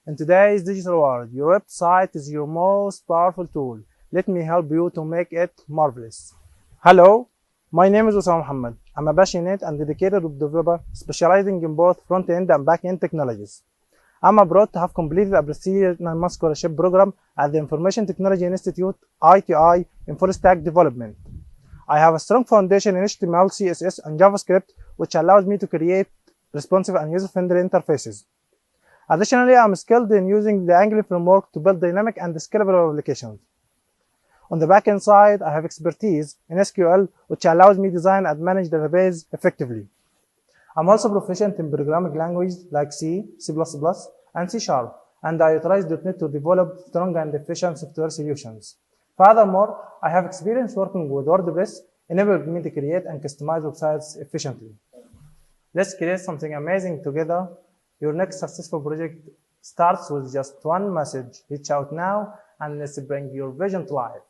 In today's digital world, your website is your most powerful tool. Let me help you to make it marvelous. Hello, my name is Osama-Muhammad. I'm a passionate and dedicated web developer specializing in both front-end and back-end technologies. I'm proud to have completed a prestigious 9-month scholarship program at the Information Technology Institute (ITI) in full stack development. I have a strong foundation in HTML, CSS, and JavaScript, which allows me to create responsive and user-friendly interfaces. Additionally, I'm skilled in using the Angular framework to build dynamic and scalable applications. On the backend side, I have expertise in SQL, which allows me to design and manage databases effectively. I'm also proficient in programming languages like C, C++, and C#, and I utilize .NET to develop strong and efficient software solutions. Furthermore, I have experience working with WordPress, enabling me to create and customize websites efficiently. Let's create something amazing together. Your next successful project starts with just one message. Reach out now and let's bring your vision to life.